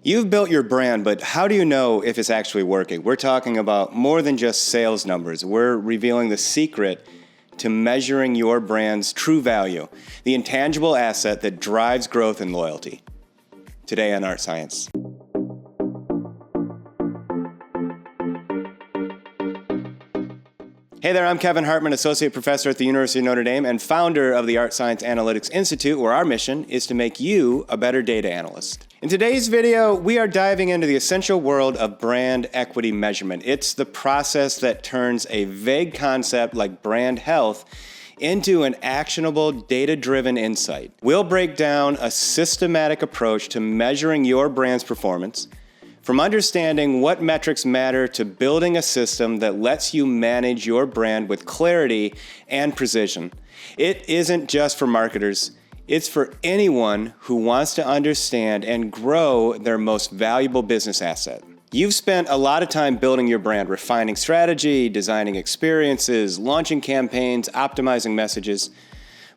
You've built your brand, but how do you know if it's actually working? We're talking about more than just sales numbers. We're revealing the secret to measuring your brand's true value, the intangible asset that drives growth and loyalty. Today on Art+Science. Hey there, I'm Kevin Hartman, Associate Professor at the University of Notre Dame and founder of the Art+Science Analytics Institute, where our mission is to make you a better data analyst. In today's video, we are diving into the essential world of brand equity measurement. It's the process that turns a vague concept like brand health into an actionable, data-driven insight. We'll break down a systematic approach to measuring your brand's performance, from understanding what metrics matter to building a system that lets you manage your brand with clarity and precision. It isn't just for marketers, it's for anyone who wants to understand and grow their most valuable business asset. You've spent a lot of time building your brand, refining strategy, designing experiences, launching campaigns, optimizing messages.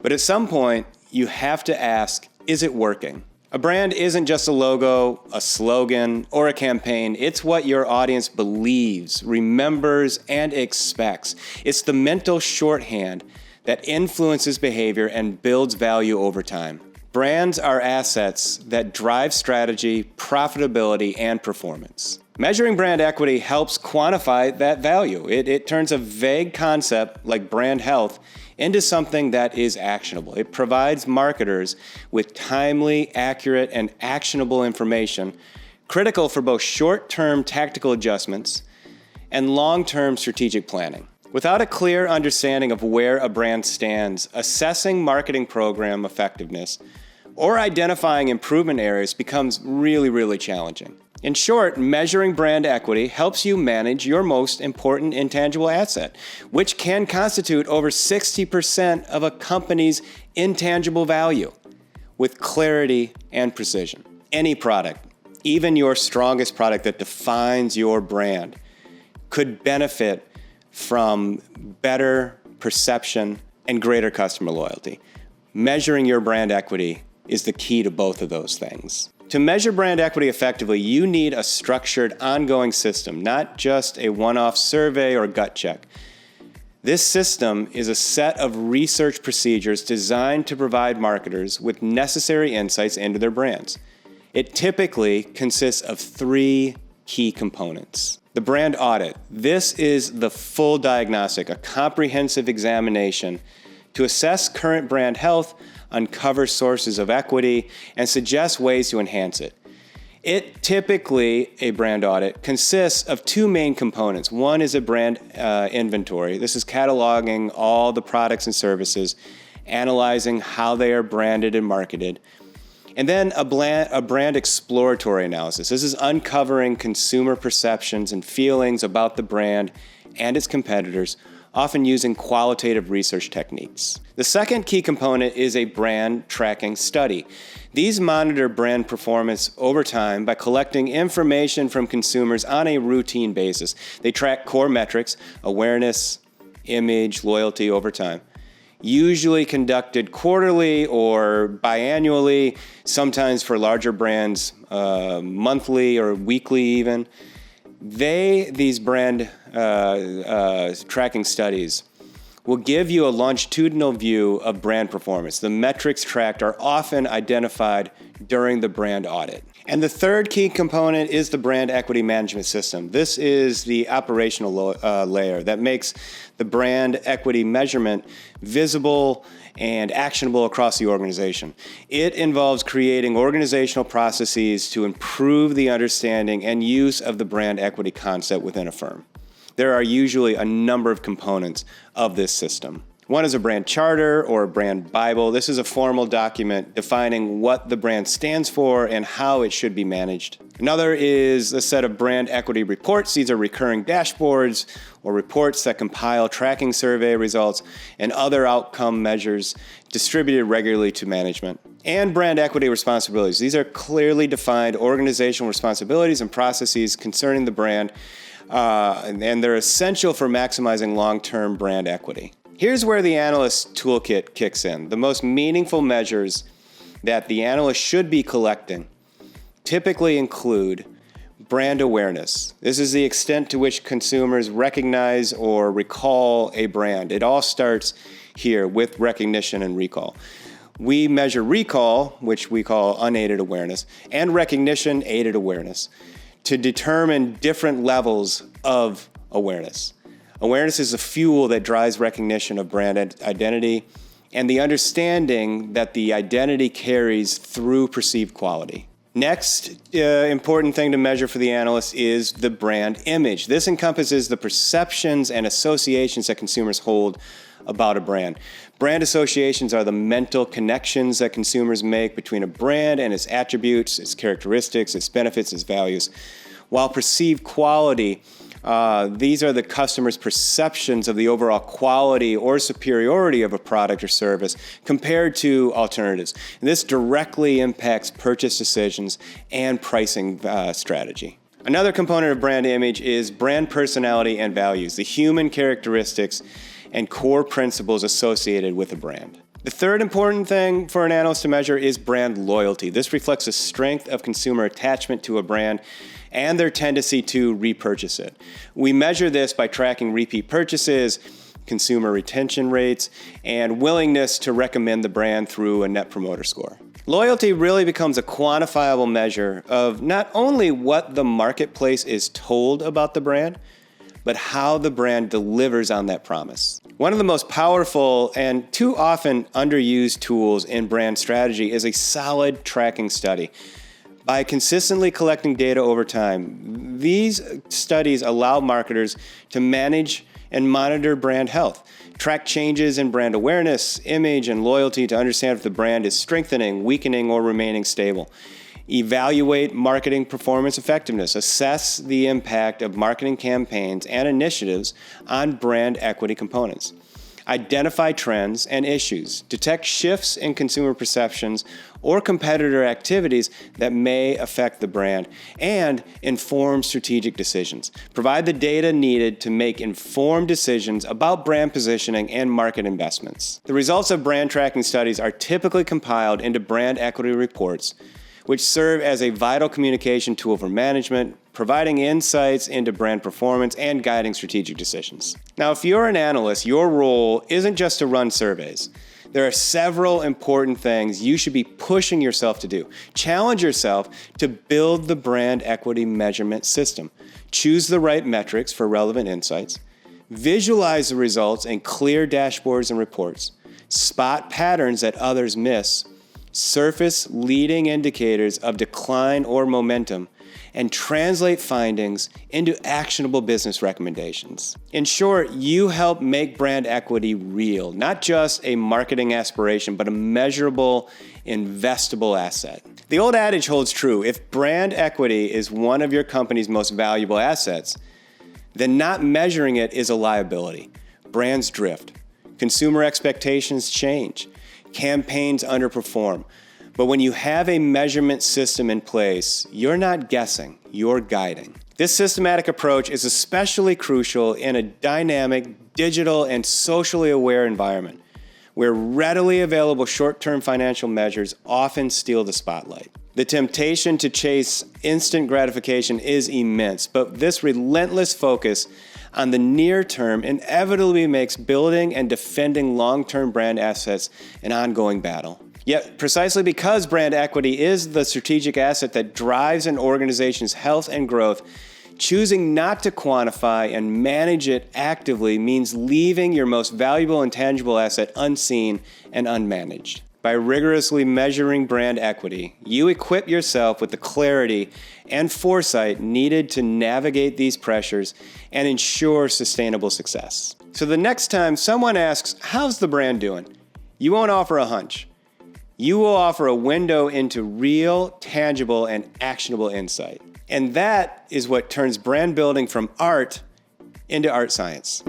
But at some point, you have to ask, is it working? A brand isn't just a logo, a slogan, or a campaign. It's what your audience believes, remembers, and expects. It's the mental shorthand that influences behavior and builds value over time. Brands are assets that drive strategy, profitability, and performance. Measuring brand equity helps quantify that value. It turns a vague concept like brand health into something that is actionable. It provides marketers with timely, accurate, and actionable information critical for both short-term tactical adjustments and long-term strategic planning. Without a clear understanding of where a brand stands, assessing marketing program effectiveness or identifying improvement areas becomes really challenging. In short, measuring brand equity helps you manage your most important intangible asset, which can constitute over 60% of a company's intangible value, with clarity and precision. Any product, even your strongest product that defines your brand, could benefit from better perception and greater customer loyalty. Measuring your brand equity is the key to both of those things. To measure brand equity effectively, you need a structured, ongoing system, not just a one-off survey or gut check. This system is a set of research procedures designed to provide marketers with necessary insights into their brands. It typically consists of three key components. The brand audit. This is the full diagnostic, a comprehensive examination to assess current brand health, uncover sources of equity, and suggest ways to enhance it. A brand audit consists of two main components. One is a brand inventory. This is cataloging all the products and services, analyzing how they are branded and marketed. And then a brand exploratory analysis. This is uncovering consumer perceptions and feelings about the brand and its competitors, often using qualitative research techniques. The second key component is a brand tracking study. These monitor brand performance over time by collecting information from consumers on a routine basis. They track core metrics, awareness, image, loyalty over time. Usually conducted quarterly or biannually, sometimes for larger brands, monthly or weekly even. These brand tracking studies will give you a longitudinal view of brand performance. The metrics tracked are often identified during the brand audit. And the third key component is the brand equity management system. This is the operational layer that makes the brand equity measurement visible and actionable across the organization. It involves creating organizational processes to improve the understanding and use of the brand equity concept within a firm. There are usually a number of components of this system. One is a brand charter or a brand Bible. This is a formal document defining what the brand stands for and how it should be managed. Another is a set of brand equity reports. These are recurring dashboards or reports that compile tracking survey results and other outcome measures distributed regularly to management. And brand equity responsibilities. These are clearly defined organizational responsibilities and processes concerning the brand, and they're essential for maximizing long-term brand equity. Here's where the Analyst toolkit kicks in. The most meaningful measures that the analyst should be collecting typically include brand awareness. This is the extent to which consumers recognize or recall a brand. It all starts here with recognition and recall. We measure recall, which we call unaided awareness, and recognition, aided awareness, to determine different levels of awareness. Awareness is the fuel that drives recognition of brand identity and the understanding that the identity carries through perceived quality. Next important thing to measure for the analyst is the brand image. This encompasses the perceptions and associations that consumers hold about a brand. Brand associations are the mental connections that consumers make between a brand and its attributes, its characteristics, its benefits, its values. While perceived quality, these are the customer's perceptions of the overall quality or superiority of a product or service compared to alternatives. And this directly impacts purchase decisions and pricing strategy. Another component of brand image is brand personality and values, the human characteristics and core principles associated with a brand. The third important thing for an analyst to measure is brand loyalty. This reflects the strength of consumer attachment to a brand and their tendency to repurchase it. We measure this by tracking repeat purchases, consumer retention rates, and willingness to recommend the brand through a Net Promoter Score. Loyalty really becomes a quantifiable measure of not only what the marketplace is told about the brand, but how the brand delivers on that promise. One of the most powerful and too often underused tools in brand strategy is a solid tracking study. By consistently collecting data over time, these studies allow marketers to manage and monitor brand health, track changes in brand awareness, image, and loyalty to understand if the brand is strengthening, weakening, or remaining stable. Evaluate marketing performance effectiveness, assess the impact of marketing campaigns and initiatives on brand equity components. Identify trends and issues, detect shifts in consumer perceptions or competitor activities that may affect the brand, and inform strategic decisions. Provide the data needed to make informed decisions about brand positioning and market investments. The results of brand tracking studies are typically compiled into brand equity reports, which serve as a vital communication tool for management, providing insights into brand performance and guiding strategic decisions. Now, if you're an analyst, your role isn't just to run surveys. There are several important things you should be pushing yourself to do. Challenge yourself to build the brand equity measurement system. Choose the right metrics for relevant insights. Visualize the results in clear dashboards and reports. Spot patterns that others miss. Surface leading indicators of decline or momentum, and translate findings into actionable business recommendations. In short, you help make brand equity real, not just a marketing aspiration, but a measurable, investable asset. The old adage holds true: if brand equity is one of your company's most valuable assets, then not measuring it is a liability. Brands drift. Consumer expectations change. Campaigns underperform. But when you have a measurement system in place, you're not guessing, you're guiding. This systematic approach is especially crucial in a dynamic, digital, and socially aware environment where readily available short-term financial measures often steal the spotlight. The temptation to chase instant gratification is immense, but this relentless focus on the near term inevitably makes building and defending long-term brand assets an ongoing battle. Yet, precisely because brand equity is the strategic asset that drives an organization's health and growth, choosing not to quantify and manage it actively means leaving your most valuable and tangible asset unseen and unmanaged. By rigorously measuring brand equity, you equip yourself with the clarity and foresight needed to navigate these pressures and ensure sustainable success. So the next time someone asks, "How's the brand doing?" you won't offer a hunch. You will offer a window into real, tangible, and actionable insight. And that is what turns brand building from art into art science.